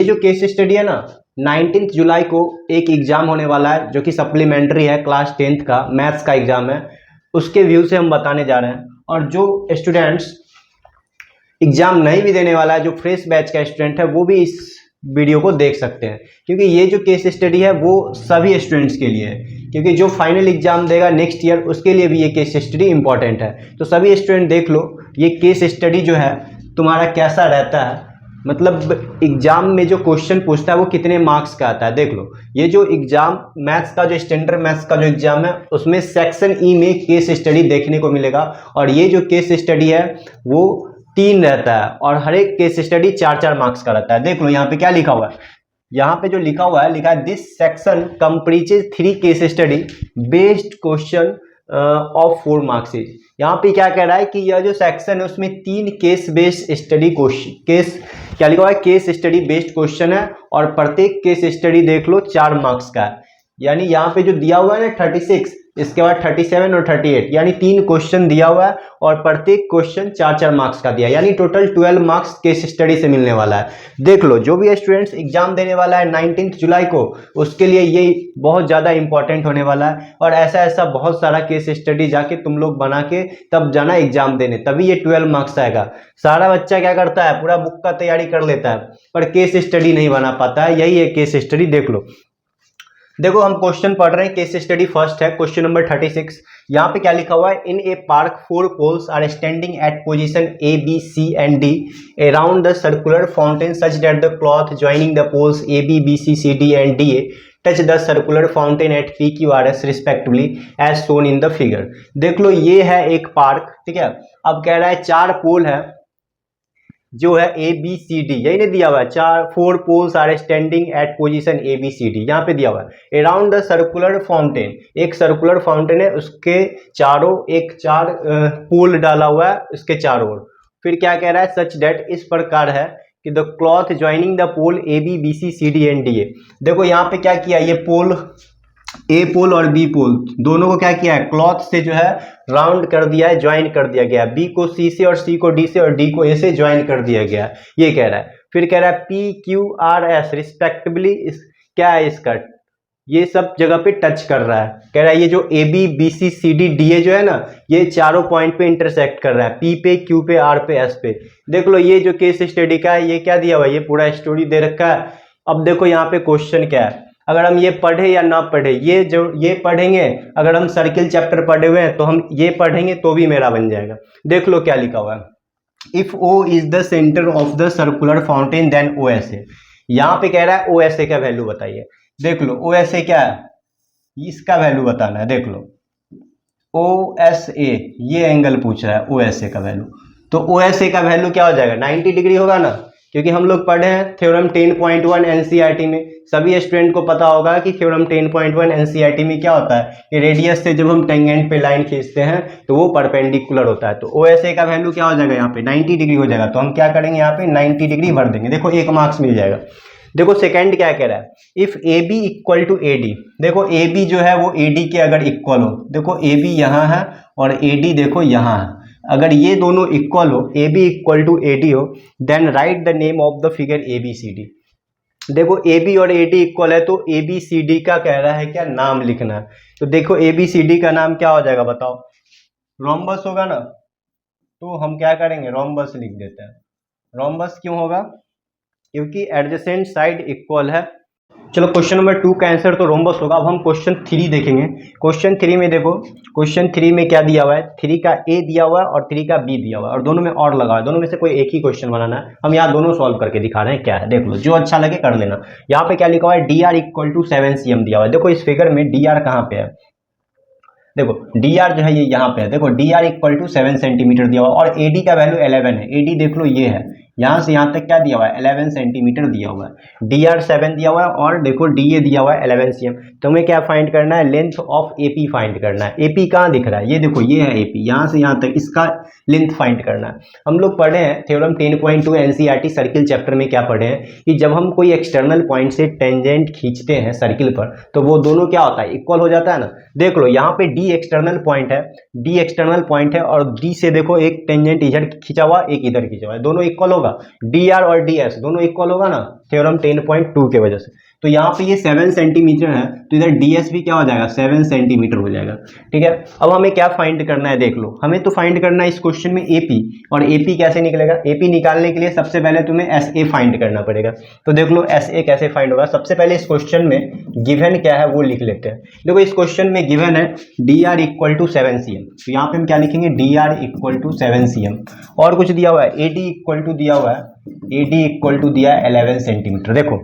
ये जो case study है ना 19 जुलाई को एक एग्जाम होने वाला है जो कि सप्लीमेंट्री है, क्लास 10th का मैथ्स का एग्जाम है। उसके व्यू से हम बताने जा रहे हैं। और जो स्टूडेंट्स एग्जाम नहीं भी देने वाला है, जो फ्रेश बैच का स्टूडेंट है, वो भी इस वीडियो को देख सकते हैं, क्योंकि ये जो केस स्टडी है वो सभी स्टूडेंट्स के लिए है, क्योंकि जो फाइनल एग्जाम देगा नेक्स्ट ईयर उसके लिए भी ये केस स्टडी इंपॉर्टेंट है। तो सभी स्टूडेंट देख लो ये केस स्टडी जो है तुम्हारा कैसा रहता है, मतलब एग्जाम में जो क्वेश्चन पूछता है वो कितने मार्क्स का आता है। देख लो ये जो एग्जाम मैथ्स का, जो स्टैंडर्ड मैथ्स का जो एग्जाम है, उसमें सेक्शन ई में केस स्टडी देखने को मिलेगा। और ये जो केस स्टडी है वो 3 रहता है और हर एक केस स्टडी 4-4 मार्क्स का रहता है। देख लो यहाँ पे क्या लिखा हुआ है, यहाँ पे जो लिखा हुआ है, लिखा है this section comprises 3 case study based question of 4 marks. यहाँ पे क्या कह रहा है कि यह जो सेक्शन है उसमें 3 case based study question, case क्या लिखा हुआ है, केस स्टडी बेस्ड क्वेश्चन है और प्रत्येक केस स्टडी देख लो 4 मार्क्स का है। यानी यहाँ पे जो दिया हुआ है ना 36, इसके बाद 37 और 38, यानी 3 क्वेश्चन दिया हुआ है और प्रत्येक क्वेश्चन 4-4 मार्क्स का दिया, यानी टोटल 12 मार्क्स केस स्टडी से मिलने वाला है। देख लो जो भी स्टूडेंट्स एग्जाम देने वाला है 19 जुलाई को, उसके लिए ये बहुत ज़्यादा इंपॉर्टेंट होने वाला है। और ऐसा बहुत सारा केस स्टडी जाके तुम लोग बना के तब जाना एग्जाम देने, तभी ये 12 मार्क्स आएगा। सारा बच्चा क्या करता है, पूरा बुक का तैयारी कर लेता है पर केस स्टडी नहीं बना पाता है। यही है केस स्टडी। देख लो, देखो हम क्वेश्चन पढ़ रहे हैं, केस स्टडी फर्स्ट है, क्वेश्चन नंबर 36। यहाँ पे क्या लिखा हुआ है, in a park 4 poles are standing at position A B C and D around the circular fountain such that the cloth joining the poles A B B C C D and D A touch the circular fountain at P Q R S respectively as shown in the figure. देख लो ये है एक park, ठीक है। अब कह रहा है 4 पोल है जो है ए बी सी डी, यही नहीं दिया हुआ है, 4 poles are standing at position A B C D, यहाँ पे दिया हुआ है अराउंड द सर्कुलर फाउंटेन, एक सर्कुलर फाउंटेन है उसके चारों एक 4 पोल डाला हुआ है उसके चारों ओर। फिर क्या कह रहा है, सच दैट इस प्रकार है कि the cloth joining the pole A B B C C D and D A. देखो यहाँ पे क्या किया, ये पोल ए पोल और बी पोल दोनों को क्या किया है, क्लॉथ से जो है राउंड कर दिया है, ज्वाइन कर दिया गया है। बी को सी से और सी को डी से और डी को ए से ज्वाइन कर दिया गया है, ये कह रहा है। फिर कह रहा है P Q R S respectively क्या है इसका, ये सब जगह पे टच कर रहा है। कह रहा है ये जो A B B C C D D A जो है ना, ये चारों पॉइंट पे इंटरसेक्ट कर रहा है, पी पे क्यू पे आर पे एस पे। देख लो ये जो केस स्टडी का है, ये क्या दिया हुआ है, ये पूरा स्टोरी दे रखा है। अब देखो यहाँ पे क्वेश्चन क्या है, अगर हम ये पढ़े या ना पढ़े, ये पढ़ेंगे, अगर हम सर्किल चैप्टर पढ़े हुए हैं तो हम ये पढ़ेंगे तो भी मेरा बन जाएगा। देख लो क्या लिखा हुआ है, if O is the centre of the circular fountain then O S A. यहाँ पे कह रहा है ओ एस ए का वैल्यू बताइए। देख लो ओ एस ए क्या है, इसका वैल्यू बताना है। देख लो ओ एस ए, ये एंगल पूछ रहा है ओ एस ए का वैल्यू, तो ओ एस ए का वैल्यू क्या हो जाएगा, 90 डिग्री होगा ना, क्योंकि हम लोग पढ़े हैं थ्योरम 10.1 एनसीईआरटी में। सभी स्टूडेंट को पता होगा कि थ्योरम 10.1 एनसीईआरटी में क्या होता है कि रेडियस से जब हम टेंजेंट पे लाइन खींचते हैं तो वो परपेंडिकुलर होता है। तो ओएसए का वैल्यू क्या हो जाएगा, यहाँ पे 90 डिग्री हो जाएगा। तो हम क्या करेंगे, यहाँ पे 90 डिग्री भर देंगे। देखो 1 मार्क्स मिल जाएगा। देखो सेकंड क्या कह रहा है, if A B equal to A D. देखो ए बी जो है वो ए डी के अगर इक्वल हो, देखो ए बी यहाँ है और ए डी देखो यहाँ है, अगर ये दोनों इक्वल हो, A B equal to A D हो, then write the name of the figure A B C D. देखो ए बी और ए डी इक्वल है तो ए बी सी डी का कह रहा है क्या, नाम लिखना है। तो देखो ए बी सी डी का नाम क्या हो जाएगा बताओ, रोम्बस होगा ना, तो हम क्या करेंगे, रोम्बस लिख देते हैं। रोम्बस क्यों होगा, क्योंकि एडजेसेंट साइड इक्वल है। चलो क्वेश्चन नंबर 2 का आंसर तो रोम्बस होगा। अब हम क्वेश्चन 3 देखेंगे। क्वेश्चन 3 में देखो, क्वेश्चन 3 में क्या दिया हुआ है, 3 का ए दिया हुआ है और 3 का बी दिया हुआ है और दोनों में और लगा है। दोनों में से कोई एक ही क्वेश्चन बनाना है। हम यहाँ दोनों सॉल्व करके दिखा रहे हैं क्या है, देख लो, जो अच्छा लगे कर लेना। यहाँ पे क्या लिखा हुआ है, D R equal to 7 cm दिया हुआ है। देखो इस फिगर में डी आर कहाँ पे है, देखो डी आर जो है ये यहाँ पे है। देखो D R equal to 7 centimetre दिया हुआ और ए डी का वैल्यू 11 है। ए डी देख लो ये है, यहाँ से यहाँ तक क्या दिया हुआ है, 11 सेंटीमीटर दिया हुआ है। डी आर 7 दिया हुआ है और देखो डी ए दिया हुआ है 11 cm। तुम्हें क्या फाइंड करना है, length of A P find करना है। ए पी कहाँ दिख रहा है, ये देखो ये है ए पी, यहाँ से यहाँ तक इसका लेंथ फाइंड करना है। हम लोग पढ़े हैं थ्योरम 10.2 एनसीईआरटी सर्किल चैप्टर में, क्या पढ़े हैं कि जब हम कोई एक्सटर्नल पॉइंट से टेंजेंट खींचते हैं सर्किल पर तो वो दोनों क्या होता है, इक्वल हो जाता है ना। देख लो यहाँ पे डी एक्सटर्नल पॉइंट है, डी एक्सटर्नल पॉइंट है और डी से देखो एक टेंजेंट इधर खींचा हुआ एक इधर खींचा हुआ है, दोनों इक्वल होगा। डी आर और डी एस दोनों इक्वल होगा ना, थ्योरम 10.2 के वजह से। तो यहाँ पे ये 7 सेंटीमीटर है, तो इधर ds भी क्या हो जाएगा 7 सेंटीमीटर हो जाएगा। ठीक है, अब हमें क्या फाइंड करना है देख लो, हमें तो फाइंड करना है इस क्वेश्चन में AP, और AP कैसे निकलेगा, AP निकालने के लिए सबसे पहले तुम्हें SA फाइंड करना पड़ेगा। तो देख लो SA कैसे फाइंड होगा, सबसे पहले इस क्वेश्चन में गिवन क्या है वो लिख लेते हैं। देखो इस क्वेश्चन में गिवन है dr इक्वल टू 7 cm, तो यहाँ पे हम क्या लिखेंगे dr इक्वल टू 7 cm, और कुछ दिया हुआ है AD इक्वल टू दिया हुआ है, AD इक्वल टू दिया है 11 सेंटीमीटर। देखो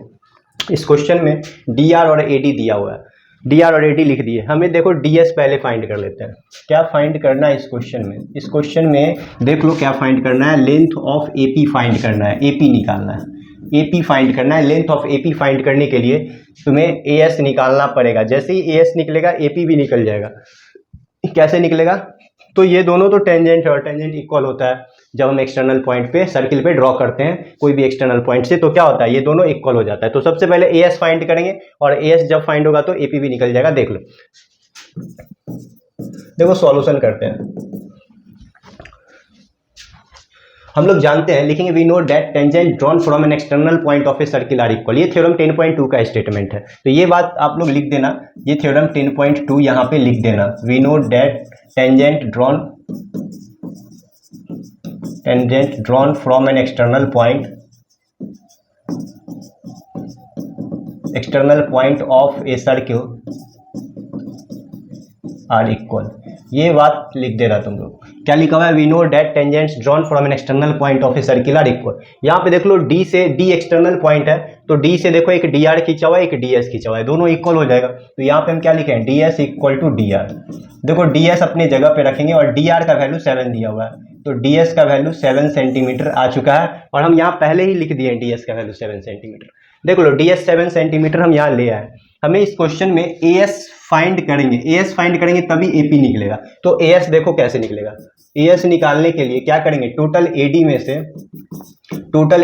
इस क्वेश्चन में dr और AD दिया हुआ है, dr और AD लिख दिए, हमें देखो ds पहले फाइंड कर लेते हैं। क्या फाइंड करना है इस क्वेश्चन में, इस क्वेश्चन में देख लो क्या फाइंड करना है, लेंथ ऑफ AP फाइंड करना है, AP निकालना है, AP फाइंड करना है। लेंथ ऑफ AP फाइंड करने के लिए तुम्हें AS निकालना पड़ेगा, जैसे ही AS निकलेगा AP भी निकल जाएगा। कैसे निकलेगा, तो ये दोनों तो टेंजेंट है और टेंजेंट इक्वल होता है जब हम एक्सटर्नल पॉइंट पे सर्किल पे ड्रॉ करते हैं कोई भी एक्सटर्नल पॉइंट से, तो क्या होता है ये दोनों इक्वल हो जाता है। तो सबसे पहले AS फाइंड करेंगे और AS जब फाइंड होगा तो AP भी निकल जाएगा। देख लो, देखो सॉल्यूशन करते हैं। हम लोग जानते हैं, लिखेंगे we know that tangent drawn from an external point of a circle are equal, ये थ्योरम 10.2 का स्टेटमेंट है, तो ये बात आप लोग लिख देना, ये थ्योरम 10.2 यहाँ पे लिख देना। We know that tangent drawn from an external point of a circle are equal, ये बात लिख दे रहा तुम लोग। क्या लिखा हुआ है, we know that tangents drawn from an external point of a circle are equal. यहाँ पे देख लो D से, D एक्सटर्नल पॉइंट है, तो D से देखो एक dr खींचा हुआ है, एक ds खींचा हुआ है, दोनों इक्वल हो जाएगा। तो यहाँ पे हम क्या लिखें, ds इक्वल टू dr। देखो ds अपने जगह पे रखेंगे और dr का वैल्यू 7 दिया हुआ है, तो ds का वैल्यू 7 सेंटीमीटर आ चुका है, और हम यहाँ पहले ही लिख दिए ds का वैल्यू 7 सेंटीमीटर। देख लो ds 7 सेंटीमीटर हम यहाँ ले आए। हमें इस क्वेश्चन में AS फाइंड करेंगे, AS फाइंड करेंगे तभी AP निकलेगा। तो AS देखो कैसे निकलेगा, AS निकालने के लिए क्या करेंगे, टोटल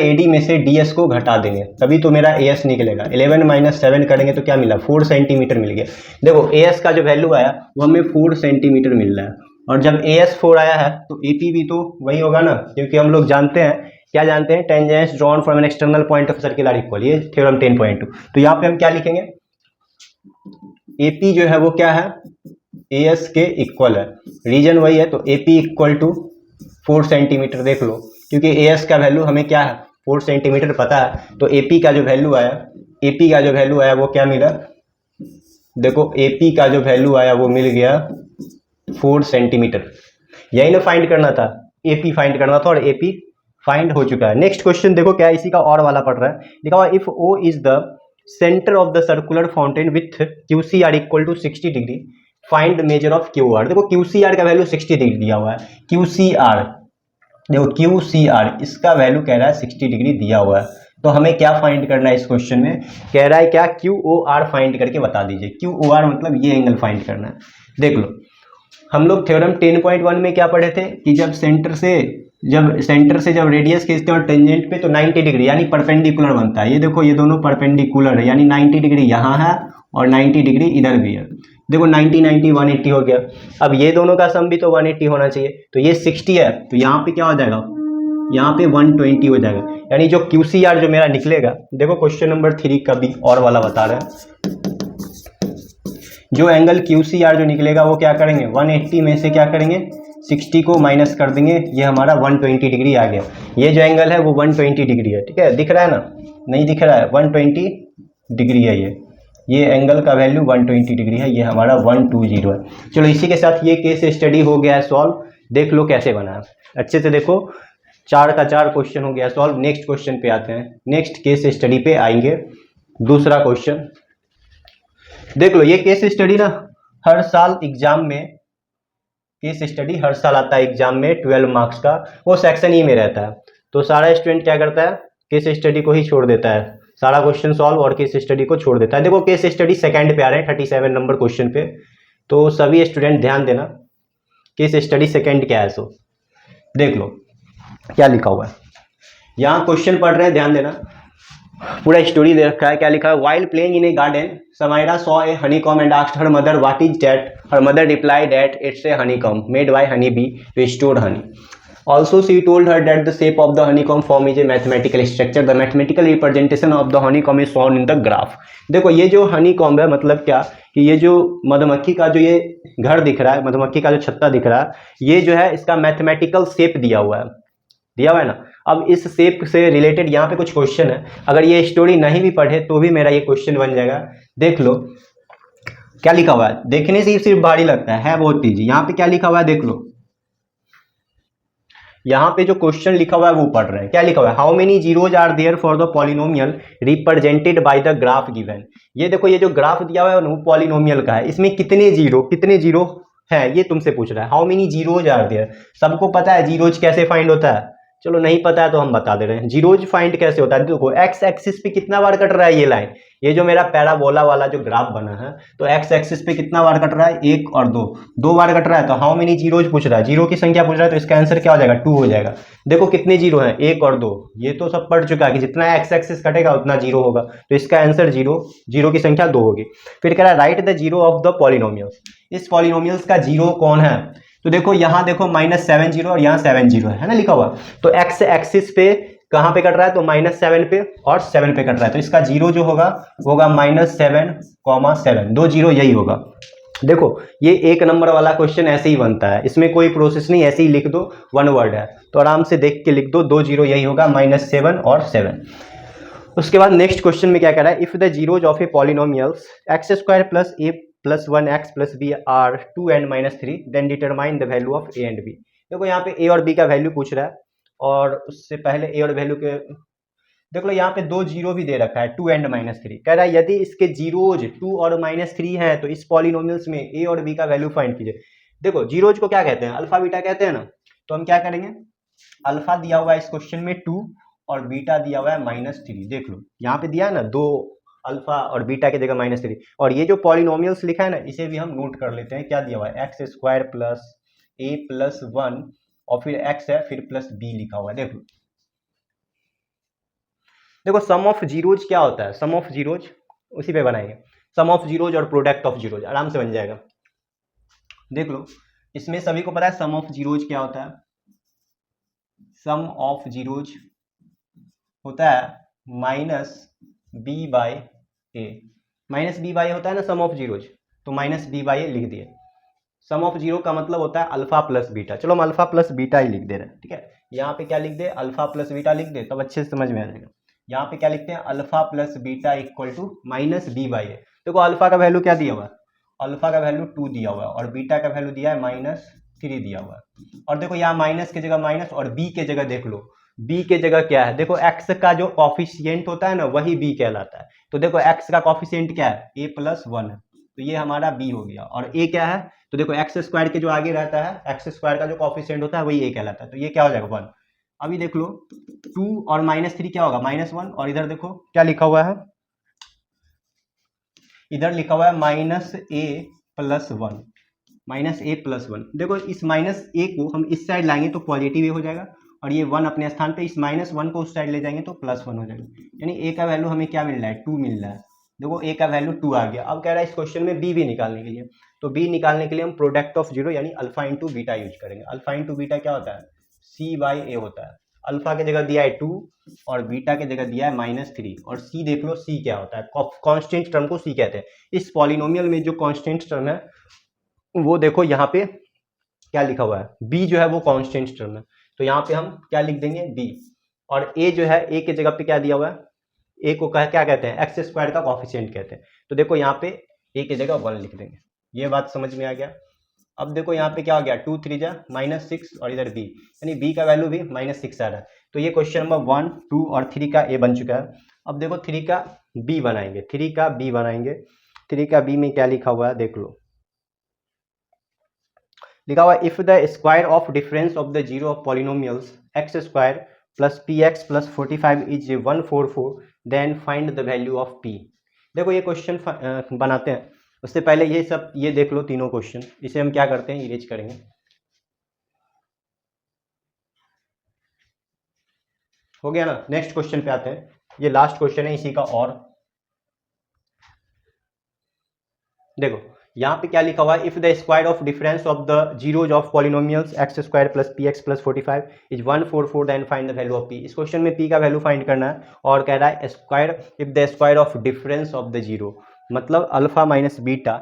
AD में से DS को घटा देंगे, तभी तो मेरा AS निकलेगा। 11 माइनस 7 करेंगे तो क्या मिला, 4 सेंटीमीटर मिल गया। देखो AS का जो वैल्यू आया वो हमें 4 सेंटीमीटर मिल रहा है, और जब AS 4 आया है तो AP भी तो वही होगा ना, क्योंकि हम लोग जानते हैं, क्या जानते हैं, tangents drawn from an external point of circle are equal, ये थ्योरम 10.2। तो यहाँ पे हम क्या लिखेंगे, AP जो है वो क्या है, AS के इक्वल है, रीजन वही है, तो AP इक्वल टू 4 सेंटीमीटर। देख लो क्योंकि AS का वैल्यू हमें क्या है 4 सेंटीमीटर पता है, तो AP का जो वैल्यू आया वो क्या मिला, देखो AP का जो वैल्यू आया वो मिल गया 4 सेंटीमीटर। यही ना फाइंड करना था, AP फाइंड करना था, और AP फाइंड हो चुका है। नेक्स्ट क्वेश्चन देखो क्या, इसी का और वाला पढ़ रहा है, लिखा हुआ if O is the centre of the circular fountain with QCR equal to 60 degree, find measure of QR। देखो QCR का वैल्यू 60 डिग्री दिया हुआ है, QCR देखो QCR इसका वैल्यू कह रहा है 60 डिग्री दिया हुआ है, तो हमें क्या फाइंड करना है इस क्वेश्चन में, कह रहा है क्या, QOR फाइंड करके बता दीजिए। QOR मतलब ये एंगल फाइंड करना है। देख लो हम लोग थ्योरम 10.1 में क्या पढ़े थे कि जब सेंटर से जब रेडियस खींचते हैं और टेंजेंट पे तो 90 डिग्री यानी परपेंडिकुलर बनता है। ये देखो ये दोनों परपेंडिकुलर है, यानी 90 डिग्री यहाँ है और 90 डिग्री इधर भी है। देखो 90 90 180 हो गया। अब ये दोनों का सम भी तो 180 होना चाहिए, तो ये 60 है, तो यहाँ पे क्या हो जाएगा, यहाँ पे 120 हो जाएगा, यानी जो QCR जो मेरा निकलेगा, देखो क्वेश्चन नंबर 3 का भी और वाला बता रहा है, जो एंगल QCR जो निकलेगा वो क्या करेंगे, 180 में से क्या करेंगे 60 को माइनस कर देंगे, ये हमारा 120 डिग्री आ गया। ये जो एंगल है वो 120 डिग्री है, ठीक है, दिख रहा है ना, नहीं दिख रहा है, 120 डिग्री है ये एंगल का वैल्यू 120 डिग्री है, ये हमारा 120 है। चलो इसी के साथ ये केस स्टडी हो गया है सॉल्व। देख लो कैसे बना है, अच्छे से देखो, 4 का 4 क्वेश्चन हो गया सॉल्व। नेक्स्ट क्वेश्चन पे आते हैं, नेक्स्ट केस स्टडी पे आएंगे। दूसरा क्वेश्चन देख लो, ये केस स्टडी ना हर साल एग्जाम में, केस स्टडी हर साल आता है एग्जाम में 12 मार्क्स का, वो सेक्शन ई में रहता है, तो सारा स्टूडेंट क्या करता है, केस स्टडी को ही छोड़ देता है, सारा क्वेश्चन सॉल्व और केस स्टडी को छोड़ देता है। देखो केस स्टडी सेकंड पे आ रहे हैं 37 नंबर क्वेश्चन पे, तो सभी स्टूडेंट ध्यान देना, केस स्टडी सेकंड क्या है। सो देख लो क्या लिखा हुआ है, यहाँ क्वेश्चन पढ़ रहे हैं, ध्यान देना, पूरा स्टोरी दे रखा है। क्या लिखा है, while playing in a garden Samaira saw a honeycomb and asked her mother what is that, her mother replied that it's a honeycomb made by honey bee to store honey. Also she told her that the shape of the honeycomb form is a mathematical structure, the mathematical representation of the honeycomb is shown in the graph. देखो ये जो honeycomb है मतलब क्या कि ये जो मधुमक्खी का जो ये घर दिख रहा है, मधुमक्खी का जो छत्ता दिख रहा है, ये जो है इसका मैथमेटिकल शेप दिया हुआ है, दिया हुआ है ना। अब इस शेप से रिलेटेड यहाँ पे कुछ क्वेश्चन है, अगर ये स्टोरी नहीं भी पढ़े तो भी मेरा ये क्वेश्चन बन जाएगा। देख लो क्या लिखा हुआ है, देखने से ही सिर्फ भारी लगता है बहुत ईजी। यहाँ पे क्या लिखा हुआ है देख लो, यहाँ पे जो क्वेश्चन लिखा हुआ है वो पढ़ रहे हैं। क्या लिखा हुआ है, how many zeros are there for the polynomial represented by the graph given. ये देखो ये जो ग्राफ दिया हुआ है वो पॉलिनोमियल का है, इसमें कितने जीरो है ये तुमसे पूछ रहा है। How many zeros are there, सबको पता है जीरोज कैसे फाइंड होता है, चलो नहीं पता है तो हम बता दे रहे हैं। जीरोज फाइंड कैसे होता है, देखो एक्स एक्सिस पे कितना बार कट रहा है ये लाइन, ये जो मेरा पैराबोला वाला जो ग्राफ बना है, तो एक्स एक्सिस पे कितना बार कट रहा है, एक और दो बार कट रहा है। तो हाउ मेनी जीरोज पूछ रहा है, जीरो की संख्या पूछ रहा है, तो इसका आंसर क्या हो जाएगा, 2 हो जाएगा। देखो कितने जीरो हैं, 1 और 2, ये तो सब पढ़ चुका है कि जितना एक्स एक्सिस कटेगा उतना जीरो होगा, तो इसका आंसर जीरो की संख्या 2 होगी। फिर कह रहा है right the zero of the polynomials, इस पॉलिनोमियल्स का जीरो कौन है। तो देखो यहाँ देखो -7 जीरो और यहाँ 7 जीरो है ना लिखा हुआ, तो एक्स एक्सिस पे कहाँ पे कट रहा है, तो -7 पे और 7 पे कट रहा है, तो इसका जीरो जो होगा वो होगा -7, 2 जीरो यही होगा। देखो ये एक नंबर वाला क्वेश्चन ऐसे ही बनता है, इसमें कोई प्रोसेस नहीं, ऐसे ही लिख दो, 1 वर्ड है तो आराम से देख के लिख दो, 2 जीरो यही होगा, -7 और 7। उसके बाद नेक्स्ट क्वेश्चन में क्या कह रहा है, if the zeros of a polynomials x square plus a plus 1x plus b are 2 and -3 then determine the value of a and b। देखो यहाँ पे a और b का वैल्यू पूछ रहा है, और उससे पहले a और वैल्यू के देख लो यहाँ पे 2 जीरो भी दे रखा है, 2 and -3। कह रहा है यदि इसके जीरोज 2 और -3 हैं तो इस पॉलिनोमियल्स में a और b का वैल्यू फाइंड कीजिए। देखो जीरोज को क्या कहते हैं, अल्फा बीटा कहते हैं ना, तो हम क्या करेंगे, अल्फा दिया हुआ है इस क्वेश्चन में 2 और बीटा दिया हुआ है -3। देख लो यहाँ पे दिया है ना 2 अल्फा और बीटा की जगह -3, और ये जो पॉलिनोमियल्स लिखा है ना इसे भी हम नोट कर लेते हैं। क्या दिया हुआ है, x square plus a plus 1 और फिर x है फिर प्लस b लिखा हुआ है। देख लो देखो सम ऑफ जीरोज क्या होता है, सम ऑफ जीरोज उसी पे बनाएंगे, सम ऑफ जीरोज और प्रोडक्ट ऑफ जीरोज आराम से बन जाएगा। देख लो इसमें सभी को पता है सम ऑफ जीरोज क्या होता है, सम ऑफ जीरोज होता है -b/a, -b/a होता है ना सम ऑफ जीरोज, तो -b/a लिख दिए। सम ऑफ जीरो का मतलब होता है अल्फा प्लस बीटा, चलो हम अल्फा प्लस बीटा ही लिख दे रहे हैं, ठीक है। यहाँ पे क्या लिख दे, अल्फा प्लस बीटा लिख दे, तब अच्छे से समझ में आ जाएगा। यहाँ पे क्या लिखते हैं, alpha plus beta equal to -b/a। देखो अल्फा का वैल्यू क्या दिया हुआ है, अल्फा का वैल्यू 2 दिया हुआ है, और बीटा का वैल्यू दिया है -3 दिया हुआ है। और देखो यहाँ माइनस की जगह माइनस, और b के जगह देख लो, b के जगह क्या है, देखो x का जो कॉफिशिएंट होता है ना वही b कहलाता है। तो देखो x का कॉफिशिएंट क्या है, a प्लस 1 है, तो ये हमारा b हो गया। और a क्या है, तो देखो एक्स स्क्वायर के जो आगे रहता है, एक्स स्क्वायर का जो कॉफिशिएंट होता है वही a कहलाता है, तो ये क्या हो जाएगा 1। अभी देख लो 2 और -3 क्या होगा, -1, और इधर देखो क्या लिखा हुआ है, इधर लिखा हुआ है -a प्लस 1, -a+1। देखो इस -a को हम इस साइड लाएंगे तो पॉजिटिव a हो जाएगा, और ये 1 अपने स्थान पे, इस -1 को उस साइड ले जाएंगे तो +1 हो जाएगा, यानी a का वैल्यू हमें क्या मिल रहा है, 2 मिल रहा है। देखो a का वैल्यू 2 आ गया। अब कह रहा है इस क्वेश्चन में b भी निकालने के लिए, तो b निकालने के लिए हम प्रोडक्ट ऑफ जीरो यानी अल्फा इंटू बीटा यूज करेंगे। अल्फा इंटू बीटा क्या होता है, c/a होता है। अल्फा की जगह दिया है 2 और बीटा की जगह दिया है -3, और c देख लो c क्या होता है, कांस्टेंट टर्म को c कहते हैं। इस पॉलिनोमियल में जो कांस्टेंट टर्म है वो देखो यहाँ पे क्या लिखा हुआ है, b जो है वो कांस्टेंट टर्म है, तो यहाँ पे हम क्या लिख देंगे b। और a जो है, a के जगह पे क्या दिया हुआ है, a को क्या कहते हैं, एक्स स्क्वायर का कॉफिशिएंट कहते हैं, तो देखो यहाँ पे a की जगह 1 लिख देंगे। ये बात समझ में आ गया। अब देखो यहाँ पे क्या हो गया, 2 3 जा -6, और इधर b, यानी b का वैल्यू भी -6 आ रहा है। तो ये क्वेश्चन नंबर 1 2 और 3 का a बन चुका है। अब देखो 3 का b बनाएंगे, 3 का b बनाएंगे। 3 का b में क्या लिखा हुआ है देख लो, लिखा हुआ if the square of difference of the zero of polynomials x square plus px plus 45 is 144 then find the value of p। देखो ये क्वेश्चन बनाते हैं, उससे पहले ये सब ये देख लो तीनों क्वेश्चन, इसे हम क्या करते हैं, इरेज करेंगे। हो गया ना। नेक्स्ट क्वेश्चन पे आते हैं, ये लास्ट क्वेश्चन है इसी का। और देखो यहाँ पे क्या लिखा हुआ है, if the square of difference of the zeros of polynomials x square plus p x plus 45 is 144 then find the value of p. इस क्वेश्चन में पी का वैल्यू फाइंड करना है और कह रहा है square if the square of difference of the zero, मतलब अल्फा माइनस बीटा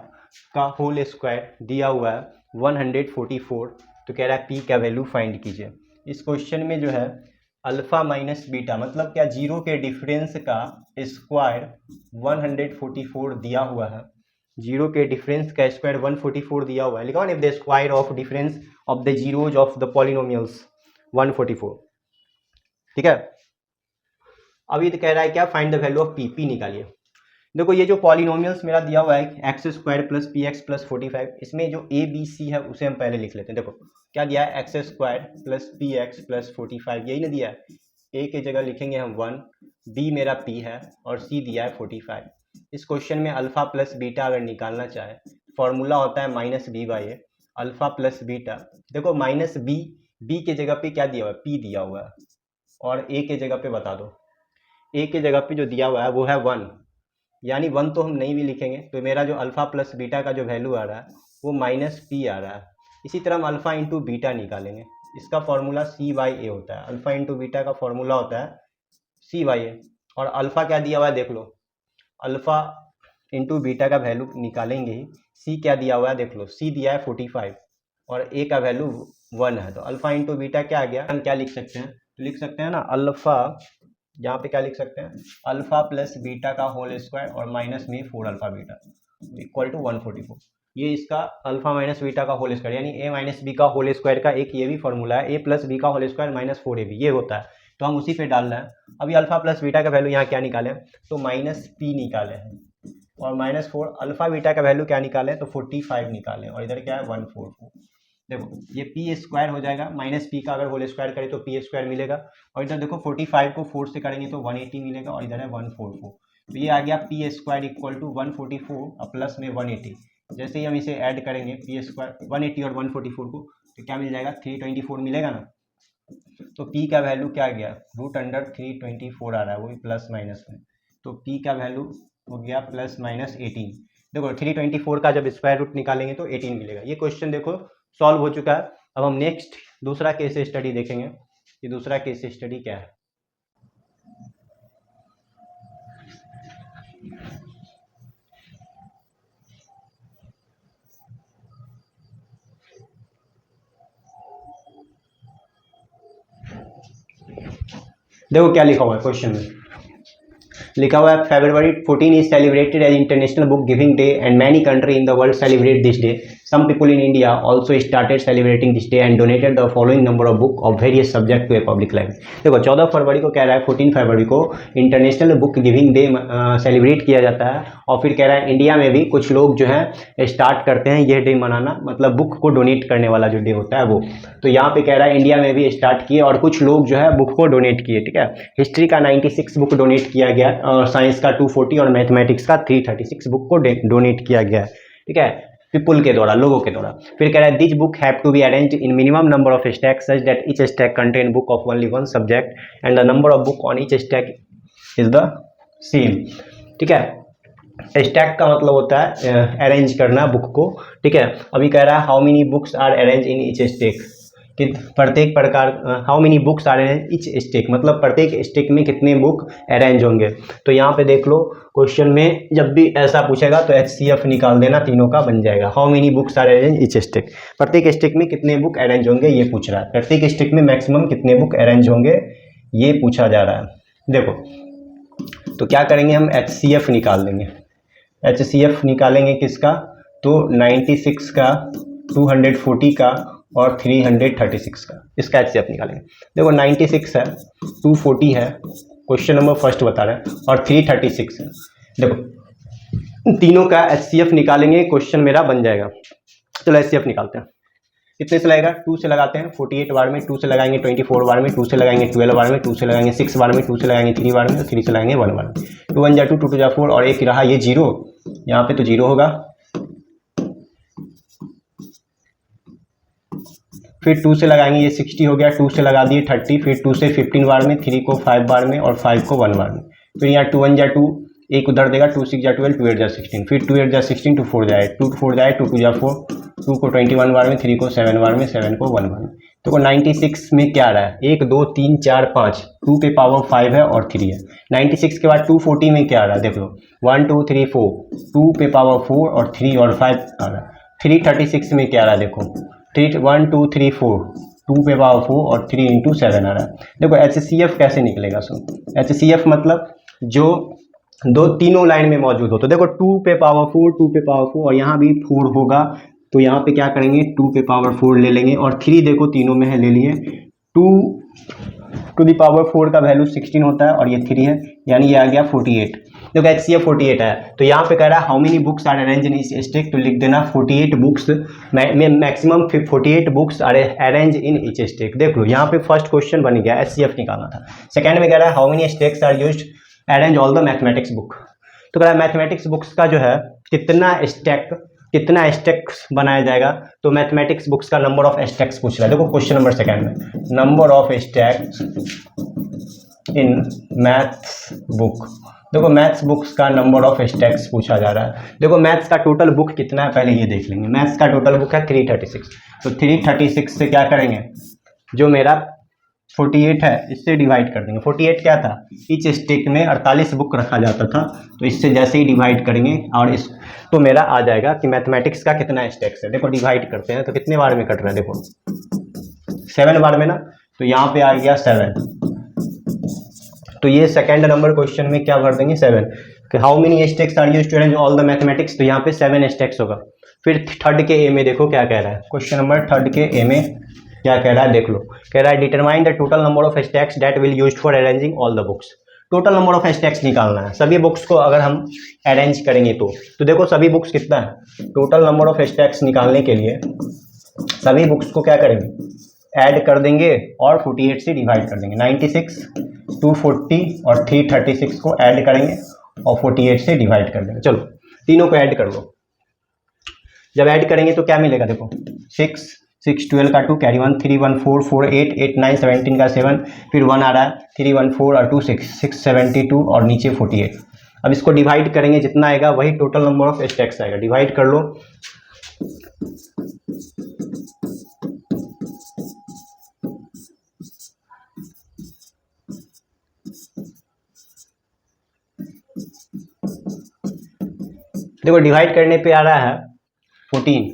का होल स्क्वायर दिया हुआ है 144, तो कह रहा है पी का वैल्यू फाइंड कीजिए। इस क्वेश्चन में जो है अल्फा माइनस बीटा मतलब क्या, जीरो के डिफरेंस का स्क्वायर 144 दिया हुआ है, जीरो के डिफरेंस का स्क्वायर 144 दिया हुआ है, लिखा if the square of difference of the zeros of the polynomials 144, ठीक है। अभी तो कह रहा है क्या, find the value of P, P निकालिए। देखो ये जो पॉलिनोमियल्स मेरा दिया हुआ है x square plus p x plus 45, इसमें जो ए बी सी है उसे हम पहले लिख लेते हैं। देखो क्या दिया है, x square plus p x plus 45, यही ना दिया है। ए के जगह लिखेंगे हम 1, बी मेरा पी है और सी दिया है 45। इस क्वेश्चन में अल्फा प्लस बीटा अगर निकालना चाहे, फॉर्मूला होता है minus b by a, alpha plus beta. देखो माइनस बी, बी के जगह पे क्या दिया हुआ है, पी दिया हुआ है, और ए के जगह पे बता दो, ए के जगह पे जो दिया हुआ है वो है 1, यानी 1 तो हम नहीं भी लिखेंगे, तो मेरा जो अल्फा प्लस बीटा का जो वैल्यू आ रहा है वो माइनस पी आ रहा है। इसी तरह हम अल्फा इंटू बीटा निकालेंगे, इसका फॉर्मूला सी बाई ए होता है, अल्फा इंटू बीटा का फॉर्मूला होता है सी बाई ए। और अल्फा क्या दिया हुआ है देख लो, अल्फा इंटू बीटा का वैल्यू निकालेंगे ही, सी क्या दिया हुआ है देख लो, सी दिया है 45 और ए का वैल्यू 1 है, तो अल्फा इंटू बीटा क्या आ गया, हम क्या लिख सकते हैं, तो लिख सकते हैं ना अल्फा, यहाँ पे क्या लिख सकते हैं, अल्फा प्लस बीटा का होल स्क्वायर और माइनस में 4 अल्फा बीटा इक्वल टू 144। ये इसका अल्फा माइनस बीटा का होल स्क्वायर, यानी ए माइनस बी का होल स्क्वायर का एक ये भी फॉर्मूला है, ए प्लस बी का होल स्क्वायर माइनस 4ab, ये होता है, तो हम उसी पे डाल रहे हैं। अभी अल्फा प्लस बीटा का वैल्यू यहाँ क्या निकालें, तो माइनस पी निकाले हैं, और माइनस 4 अल्फा बीटा का वैल्यू क्या निकालें, तो 45 निकालें, और इधर क्या है 144। देखो ये पी स्क्वायर हो जाएगा, माइनस पी का अगर होल स्क्वायर करें तो पी स्क्वायर मिलेगा, और इधर देखो 45 को 4 से करेंगे तो 180 मिलेगा, और इधर है 144, तो ये आ गया p square equal to 144 plus में 180। जैसे ही हम इसे ऐड करेंगे पी स्क्वायर 180 और 144 को, तो क्या मिल जाएगा 324 मिलेगा ना, तो पी का वैल्यू क्या आ गया, √324 आ रहा है, वो भी प्लस माइनस में, तो पी का वैल्यू हो गया प्लस माइनस 18। देखो 324 का जब स्क्वायर रूट निकालेंगे तो 18 मिलेगा। ये क्वेश्चन देखो सॉल्व हो चुका है। अब हम नेक्स्ट दूसरा केस स्टडी देखेंगे, ये दूसरा केस स्टडी क्या है। देखो क्या लिखा हुआ है क्वेश्चन में, लिखा हुआ है February 14 is celebrated as International Book Giving Day and many countries in the world celebrate this day. Some people in India also started celebrating this day and donated the following number of book of various subject to a public library. देखो 14 फरवरी को कह रहा है, 14 फरवरी को international book giving day celebrate किया जाता है, और फिर कह रहा है इंडिया में भी कुछ लोग जो है स्टार्ट करते हैं ये डे मनाना, मतलब बुक को डोनेट करने वाला जो डे होता है वो। तो यहाँ पे कह रहा है इंडिया में भी स्टार्ट किए और कुछ लोग जो है बुक को डोनेट किए, ठीक है। हिस्ट्री का 96 बुक डोनेट किया गया, और साइंस का 240 और मैथमेटिक्स का 336 बुक को डोनेट किया गया है, ठीक है, पीपुल के द्वारा, लोगों के द्वारा। फिर कह रहा है this book have to be arranged in minimum number of stack such that each stack contain book of only one subject and the number of book on each stack is the same, ठीक है। Stack का मतलब होता है arrange करना book को, ठीक है। अभी कह रहा है how many books are arrange in each stack, कि प्रत्येक प्रकार, how many books are arrange each stack, मतलब प्रत्येक स्टैक में कितने बुक अरेंज होंगे। तो यहाँ पे देख लो क्वेश्चन में जब भी ऐसा पूछेगा तो HCF निकाल देना, तीनों का बन जाएगा। How many books are arrange each stack, प्रत्येक स्टैक में कितने बुक अरेंज होंगे ये पूछ रहा है, प्रत्येक स्टैक में मैक्सिमम कितने बुक अरेंज होंगे ये पूछा जा रहा है। देखो तो क्या करेंगे हम, HCF निकाल देंगे। HCF निकालेंगे किसका, तो 96 का, 240 का और 336 का, इसका HCF निकालेंगे। देखो 96 है, 240 है, क्वेश्चन नंबर फर्स्ट बता रहे हैं, और 336 है। देखो तीनों का HCF निकालेंगे, क्वेश्चन मेरा बन जाएगा। चलो HCF निकालते हैं, कितने से लगेगा, 2 से लगाते हैं, 48 बार में 2 से लगाएंगे, 24 बार में 2 से लगाएंगे, 12 बार में 2 से लगाएंगे, 6 बार में 2 से लगाएंगे, 3 बार में, 3 से लगाएंगे 1 बार में। 2 1 जा 2, 2 2 जा 4, और एक रहा ये 0, यहाँ पे तो 0 होगा। फिर 2 से लगाएंगे, ये 60 हो गया, 2 से लगा दिए 30, फिर 2 से 15 बार में, 3 को 5 बार में, और 5 को 1 बार में। फिर यहाँ 2 1 जा 2, एक उधर देगा, 2 6 जा 12, 2 8 जा 16, फिर 2 8 जा 16, 2 4 जाए 2 4 जाए 2 2 जा 4, 2 को 21 बार में, 3 को 7 बार में, 7 को 1 बार में। तो 96 में क्या आ रहा है, 1 2 3 4 5, 2 पे पावर 5 है और 3 है। 96 के बाद 240 में क्या आ रहा है, देख लो 1 2 3 4, 2 पे पावर 4 और 3 और 5 आ रहा है। 336 में क्या आ रहा है, देखो 1 2 3 4, 2 पे पावर 4 और 3 इंटू 7 आ रहा है। देखो HCF कैसे निकलेगा, सुन HCF मतलब जो दो तीनों लाइन में मौजूद हो, तो देखो 2 पे पावर 4, 2 पे पावर 4 और यहाँ भी 4 होगा, तो यहाँ पे क्या करेंगे 2 पे पावर 4 ले लेंगे और 3 देखो तीनों में है, ले लिए। 2 टू दी पावर 4 का वैल्यू 16 होता है और ये 3 है, यानी ये आ गया 48। देखो HCF 48 है, तो यहाँ पे कह रहा है how many books are arrange in each stack, तो लिख देना 48 books, maximum 48 books are arrange in each stack. देख लो यहाँ पे फर्स्ट क्वेश्चन बन गया, HCF निकालना था। सेकंड में कह रहा है how many stacks are used arrange all the mathematics book, तो कह रहा है मैथमेटिक्स बुक्स का जो है कितना स्टैक्स बनाया जाएगा, तो मैथमेटिक्स बुक्स का नंबर ऑफ स्टैक्स पूछ रहा है। देखो क्वेश्चन नंबर सेकंड में number of stacks in maths book, देखो मैथ्स बुक्स का नंबर ऑफ स्टैक्स पूछा जा रहा है। देखो मैथ्स का टोटल बुक कितना है पहले ये देख लेंगे। मैथ्स का टोटल बुक है 336, तो 336 से क्या करेंगे, जो मेरा 48 है इससे डिवाइड कर देंगे। 48 क्या था, ईच स्टैक में 48 बुक रखा जाता था, तो इससे जैसे ही डिवाइड करेंगे और इस तो मेरा आ जाएगा कि मैथमेटिक्स का कितना स्टैक्स है। देखो डिवाइड करते हैं तो कितने बार में कट रहा है, देखो 7 बार में ना, तो यहाँ पे आ गया 7, तो ये सेकंड नंबर क्वेश्चन में क्या भर देंगे 7, कि how many stacks are used to arrange all the mathematics, तो यहाँ पे 7 स्टैक्स होगा। फिर थर्ड के ए में देखो क्या कह रहा है, क्वेश्चन नंबर थर्ड के ए में क्या कह रहा है, देख लो कह रहा है determine the total number of stacks that will used for arranging all the books. Total number of stacks निकालना है, सभी बुक्स को अगर हम अरेंज करेंगे तो देखो सभी बुक्स कितना है, टोटल नंबर ऑफ स्टैक्स निकालने के लिए सभी बुक्स को क्या करेंगे, ऐड कर देंगे और 48 से डिवाइड कर देंगे। 96, 240 और 336 को ऐड करेंगे और 48 से डिवाइड कर देंगे। चलो तीनों को ऐड कर लो, जब ऐड करेंगे तो क्या मिलेगा, देखो 6 6 12 का 2 कैरी 1, 3 1 4 4 8 8 9 17 का 7, फिर 1 आ रहा है, 3 1 4 और 2 6 6 72 और नीचे 48। अब इसको डिवाइड करेंगे, जितना आएगा वही टोटल नंबर ऑफ स्टैक्स आएगा। डिवाइड कर लो, देखो डिवाइड करने पे आ रहा है 14,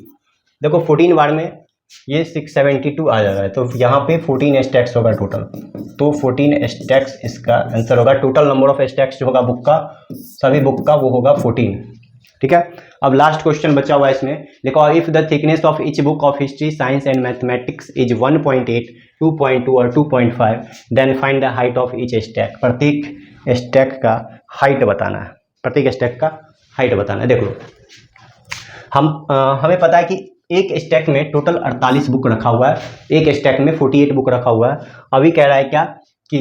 देखो 14 बार में ये 672 आ जा रहा है, तो यहाँ पे 14 स्टैक्स होगा टोटल, तो 14 स्टैक्स इसका आंसर होगा। टोटल नंबर ऑफ स्टैक्स जो होगा बुक का, सभी बुक का, वो होगा 14। ठीक है, अब लास्ट क्वेश्चन बचा हुआ है इसमें, देखो if the thickness of each book of history, science and mathematics is 1.8, 2.2 और 2.5, then find the height of each stack. प्रत्येक स्टैक का हाइट बताना है, प्रत्येक स्टैक का हाइट बताना है। देख लो हमें पता है कि एक स्टैक में टोटल 48 बुक रखा हुआ है, एक स्टैक में 48 बुक रखा हुआ है। अभी कह रहा है क्या कि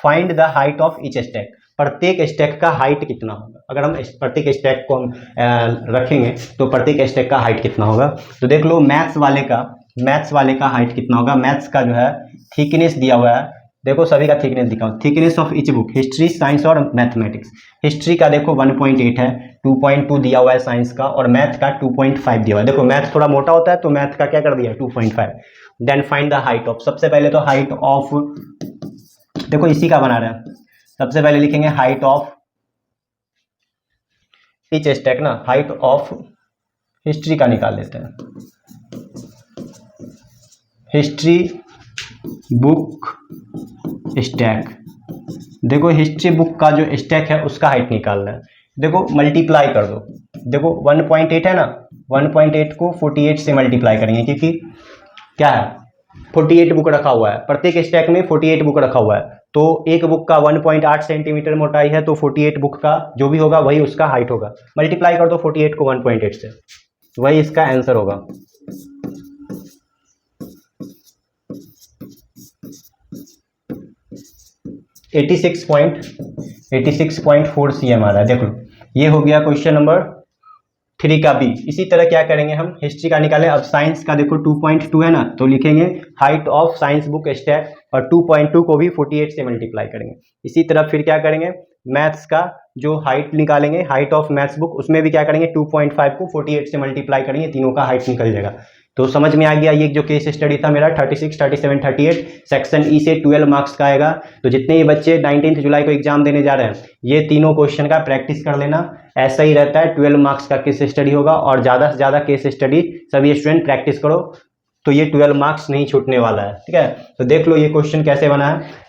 find the height of each stack, प्रत्येक स्टैक का हाइट कितना होगा। अगर हम प्रत्येक स्टैक को हम रखेंगे तो प्रत्येक स्टैक का हाइट कितना होगा, तो देख लो मैथ्स वाले का हाइट कितना होगा। मैथ्स का जो है थिकनेस दिया हुआ है, देखो सभी का थिकनेस दिखाओ, thickness of each book, history, science और मैथमेटिक्स। हिस्ट्री का देखो 1.8 है, 2.2 दिया हुआ है साइंस का, और मैथ का 2.5 दिया हुआ है। देखो मैथ थोड़ा मोटा होता है तो मैथ का क्या कर दिया 2.5। Then find the height of, सबसे पहले तो हाइट ऑफ, देखो इसी का बना रहा है, सबसे पहले लिखेंगे हाइट ऑफ ईच स्टैक ना, हाइट ऑफ हिस्ट्री का निकाल लेते हैं। हिस्ट्री बुक स्टैक, देखो हिस्ट्री बुक का जो स्टैक है उसका हाइट निकालना है। देखो मल्टीप्लाई कर दो, देखो 1.8 है ना, 1.8 को 48 से मल्टीप्लाई करेंगे, क्योंकि क्या है 48 बुक रखा हुआ है, प्रत्येक स्टैक में 48 बुक रखा हुआ है, तो एक बुक का 1.8 सेंटीमीटर मोटाई है, तो 48 बुक का जो भी होगा वही उसका हाइट होगा। मल्टीप्लाई कर दो 48 को 1.8 से, वही इसका आंसर होगा। एटी 86.4 cm आ रहा है। देख लो ये हो गया क्वेश्चन नंबर 3 का बी। इसी तरह क्या करेंगे हम, हिस्ट्री का निकालें। अब साइंस का देखो 2.2 है ना, तो लिखेंगे height of science book stack, और 2.2 को भी 48 से मल्टीप्लाई करेंगे। इसी तरह फिर क्या करेंगे, मैथ्स का जो हाइट निकालेंगे, हाइट ऑफ मैथ्स बुक, उसमें भी क्या करेंगे 2.5 को 48 से मल्टीप्लाई करेंगे, तीनों का हाइट निकल जाएगा। तो समझ में आ गया, ये जो केस स्टडी था मेरा 36, 37, 38 सेक्शन ई से 12 मार्क्स का आएगा। तो जितने ही बच्चे 19 जुलाई को एग्जाम देने जा रहे हैं, ये तीनों क्वेश्चन का प्रैक्टिस कर लेना। ऐसा ही रहता है, 12 मार्क्स का केस स्टडी होगा और ज़्यादा से ज़्यादा केस स्टडी सभी स्टूडेंट प्रैक्टिस करो, तो ये 12 मार्क्स नहीं छूटने वाला है। ठीक है, तो देख लो ये क्वेश्चन कैसे बना है।